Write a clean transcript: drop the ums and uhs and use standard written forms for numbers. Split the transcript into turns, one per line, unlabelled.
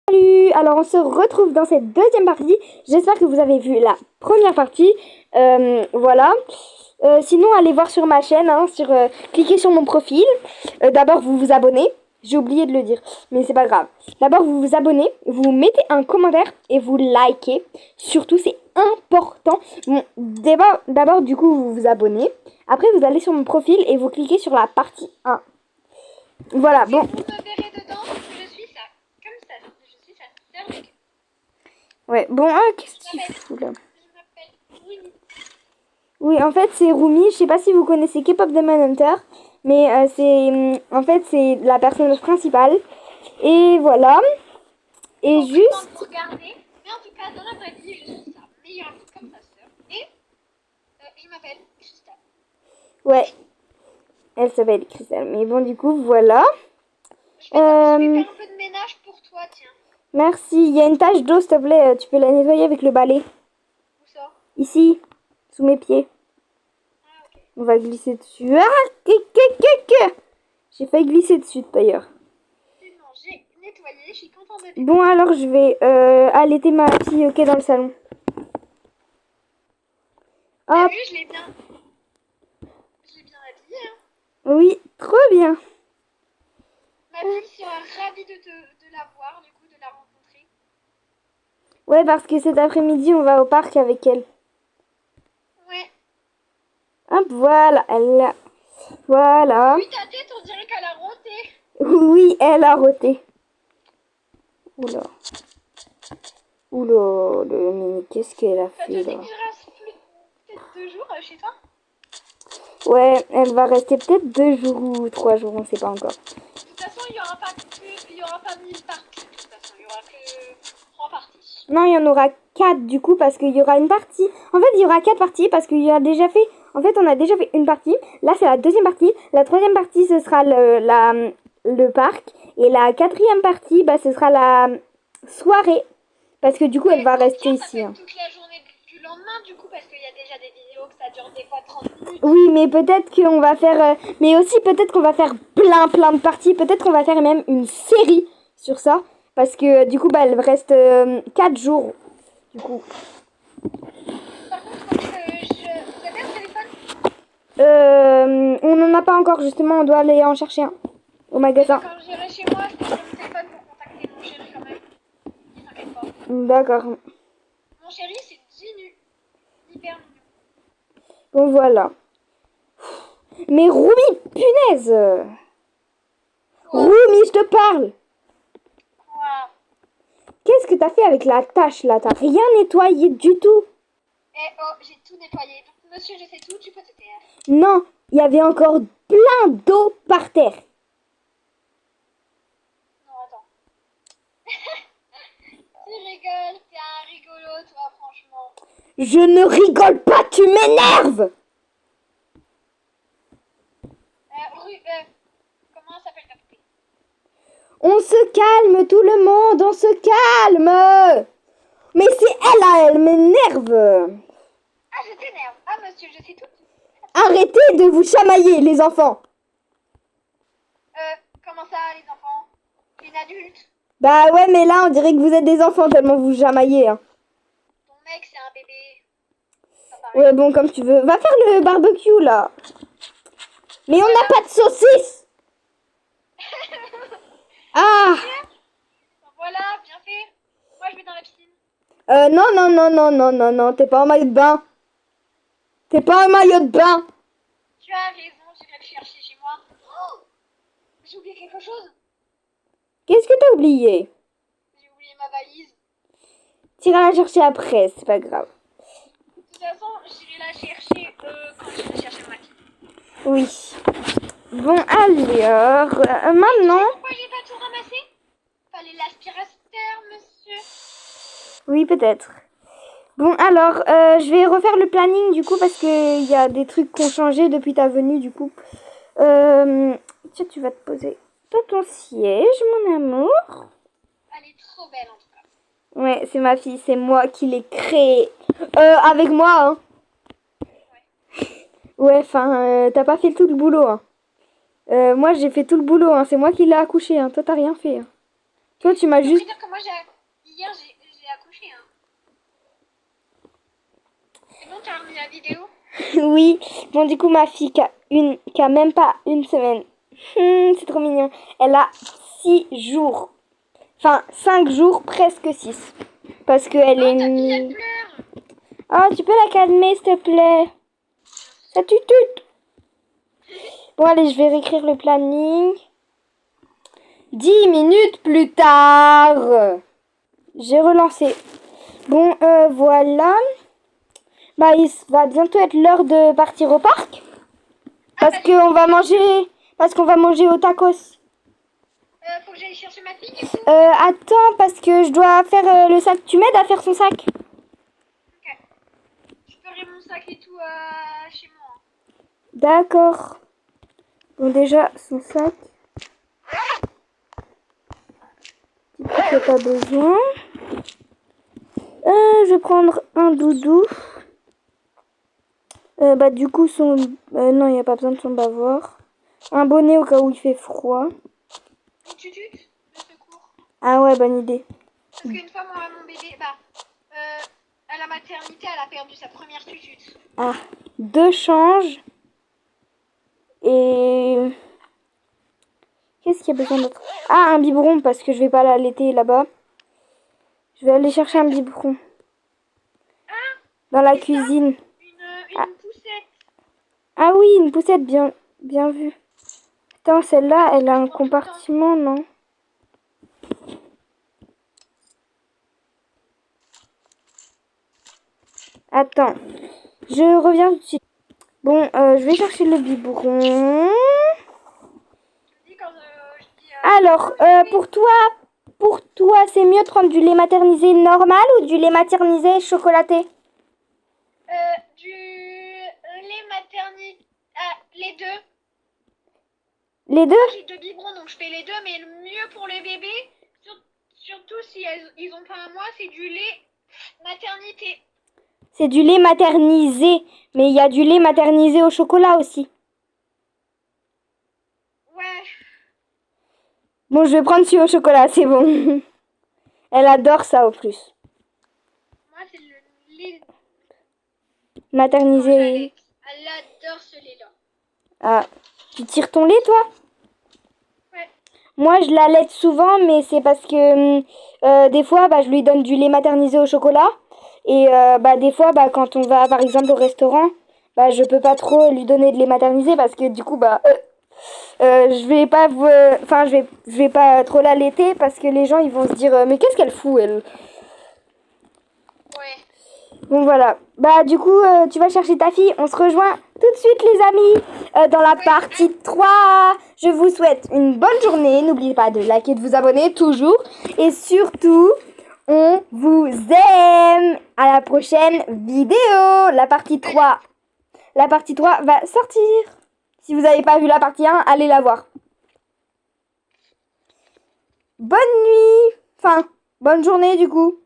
Salut! Alors on se retrouve dans cette deuxième partie. J'espère que vous avez vu la première partie. Voilà. Sinon, allez voir sur ma chaîne, hein, cliquez sur mon profil. D'abord, vous vous abonnez. J'ai oublié de le dire, mais c'est pas grave. D'abord, vous vous abonnez, vous mettez un commentaire et vous likez. Surtout, c'est important. Bon, d'abord, du coup, vous vous abonnez. Après, vous allez sur mon profil et vous cliquez sur la partie 1. Voilà, bon.
Vous me verrez dedans, je suis ça. Comme ça, je suis sa sœur.
Ouais, bon, qu'est-ce qu'il fout là?
Je m'appelle Winnie.
Oui, en fait, c'est Rumi. Je sais pas si vous connaissez K-pop Demon Hunter, mais en fait, c'est la personnage principale. Et voilà. Et
Bon,
juste.
pour regarder. Mais en tout cas, dans la vraie vie, je suis sa meilleure amie comme sa sœur. Et je m'appelle Christelle.
Ouais, elle s'appelle Crystal. Mais bon, du coup, voilà.
Je vais faire un peu de ménage pour toi, tiens.
Merci. Il y a une tache d'eau, s'il te plaît. Tu peux la nettoyer avec le balai.
Où ça?
Ici, sous mes pieds.
Ah, ok.
On va glisser dessus. J'ai failli glisser dessus, d'ailleurs.
C'est bon, j'ai nettoyé, je suis contente de toi.
Bon, alors, je vais allaiter ma fille, ok, dans le salon.
T'as
Hop.
vu, je l'ai bien habillée, hein.
Oui, trop bien.
Ma fille sera ravie de la voir, du coup, de la rencontrer.
Ouais, parce que cet après-midi, on va au parc avec elle.
Ouais.
Hop, voilà, Voilà.
Oui, ta tête, on dirait qu'elle a roté.
Oui, elle a roté. Oula. Oula, le mini, qu'est-ce qu'elle a
Ça te
fait
dit
là?
que je reste peut-être 2 jours chez toi?
Ouais, elle va rester peut-être 2 jours ou 3 jours, on sait pas encore.
De toute façon, il y aura pas 1000 parties. De toute façon, il y aura que 3 parties.
Non, il y en aura 4 du coup parce qu'il y aura une partie. En fait, il y aura 4 parties parce qu'il y a déjà fait. En fait, on a déjà fait une partie. Là, c'est la deuxième partie. La troisième partie, ce sera le parc. Et la quatrième partie, bah, ce sera la soirée. Parce que du coup, elle va rester
Ça
ici.
peut
Hein.
être toute la journée du lendemain, du coup, parce qu'il y a déjà des vidéos que ça dure des fois 30 minutes.
Oui, mais peut-être qu'on va faire. Mais aussi, peut-être qu'on va faire plein de parties. Peut-être qu'on va faire même une série sur ça. Parce que du coup, bah, elle reste 4 jours. Du coup.
Par contre, vous avez un téléphone?
On n'en a pas encore, justement. On doit aller en chercher un au magasin.
Quand j'irai chez moi, je prendrai mon téléphone pour contacter mon chéri quand même. Ne t'inquiète pas.
D'accord.
Mon chéri, c'est Ginu. Hyper mignon.
Bon, voilà. Mais Roumi, punaise! Roumi, je te parle!
Quoi?
Qu'est-ce que t'as fait avec la tâche là? T'as rien nettoyé du tout.
Eh oh, j'ai tout nettoyé. Donc, monsieur, je sais tout, tu peux te taire.
Non, il y avait encore plein d'eau par terre.
Non, attends. Tu rigoles, t'es un rigolo, toi, franchement.
Je ne rigole pas, tu m'énerves!
Comment s'appelle ta poupée?
On se calme, tout le monde, on se calme! Mais c'est elle là, elle m'énerve!
Ah, je t'énerve. Ah, monsieur, je sais tout.
Arrêtez de vous chamailler, les enfants!
Comment ça, les enfants? T'es une adulte.
Bah ouais, mais là, on dirait que vous êtes des enfants tellement vous chamaillez. Hein.
Ton mec, c'est un bébé.
Ouais, bon, comme tu veux. Va faire le barbecue, là. Mais on n'a pas de saucisse. Ah.
Voilà, bien fait. Moi, je vais dans la piscine.
Non. T'es pas en maillot de bain. T'es pas en maillot de bain.
Tu as raison, j'irai le chercher chez moi. Oh, j'ai oublié quelque chose.
Qu'est-ce que t'as oublié?
J'ai oublié ma valise.
T'iras la chercher après, c'est pas grave.
De toute façon, j'irai la chercher quand j'irai chercher ma fille.
Oui. Bon, alors, maintenant...
Pourquoi j'ai pas tout ramassé? Fallait l'aspirateur, monsieur.
Oui, peut-être. Bon, alors, je vais refaire le planning, du coup, parce qu'il y a des trucs qui ont changé depuis ta venue, du coup. Tiens, tu vas te poser dans ton siège, mon amour.
Elle est trop belle, en tout cas.
Ouais, c'est ma fille, c'est moi qui l'ai créée. Avec moi, hein. Ouais, enfin, t'as pas fait tout le boulot, hein. Moi, j'ai fait tout le boulot, hein. C'est moi qui l'ai accouché, hein. Toi, t'as rien fait. Hein. Toi, tu m'as juste...
moi, hier, j'ai accouché. Hein. C'est bon, t'as remis la vidéo?
Oui. Bon, du coup, ma fille qui a même pas une semaine. C'est trop mignon. Elle a 6 jours. Enfin, 5 jours, presque 6. Parce qu'elle
Oh,
est
ta fille, elle
née.
pleure.
Oh, tu peux la calmer, s'il te plaît. Ça tutute. Bon, allez, je vais réécrire le planning. 10 minutes plus tard. J'ai relancé. Bon, voilà. Bah, il va bientôt être l'heure de partir au parc. Parce qu'on va manger. Parce qu'on va manger au tacos.
Faut que j'aille chercher ma fille, du coup.
Attends, parce que je dois faire le sac. Tu m'aides à faire son sac?
Ok. Je ferai mon sac et tout chez moi.
D'accord. Bon, déjà, son sac. Il n'y a pas besoin. Je vais prendre un doudou. Bah, du coup, son... non, il n'y a pas besoin de son bavoir. Un bonnet au cas où il fait froid.
Une tutute de secours.
Ah ouais, bonne idée.
Parce qu'une fois, moi, mon bébé, à la maternité, elle a perdu sa première tutute.
Ah, 2 changes. Et... Qu'est-ce qu'il y a besoin d'autre? Ah, un biberon, parce que je vais pas l'allaiter là-bas. Je vais aller chercher un biberon.
Ah,
Dans la
c'est ça,
cuisine.
une poussette.
Ah oui, une poussette, bien vue. Putain, celle-là, elle a un compartiment, non? Attends, je reviens tout de suite. Bon, je vais chercher le biberon.
Je dis quand je dis
Alors, pour toi, c'est mieux de prendre du lait maternisé normal ou du lait maternisé chocolaté?
du lait maternité. Les deux.
Les deux?
J'ai 2 biberons, donc je fais les deux, mais le mieux pour les bébés, surtout si ils ont pas un mois, c'est du lait maternité.
C'est du lait maternisé, mais il y a du lait maternisé au chocolat aussi.
Ouais.
Bon, je vais prendre celui au chocolat, c'est bon. Elle adore ça au plus.
Moi, c'est le lait quand
Maternisé.
j'allais. Elle adore ce lait-là.
Ah, tu tires ton lait, toi?
Ouais.
Moi, je l'allaite souvent, mais c'est parce que des fois, bah, je lui donne du lait maternisé au chocolat. Et bah, des fois, bah, quand on va, par exemple, au restaurant, bah, je peux pas trop lui donner de lait maternisé parce que du coup, bah, je vais pas, enfin, je vais pas trop l'allaiter parce que les gens, ils vont se dire, mais qu'est-ce qu'elle fout, elle?
Ouais.
Bon, voilà. Bah, du coup, tu vas chercher ta fille. On se rejoint tout de suite, les amis, dans la partie 3. Je vous souhaite une bonne journée. N'oubliez pas de liker et de vous abonner toujours. Et surtout, on vous aime. À la prochaine vidéo. La partie 3. La partie 3 va sortir. Si vous n'avez pas vu la partie 1, allez la voir. Bonne nuit. Enfin, bonne journée, du coup.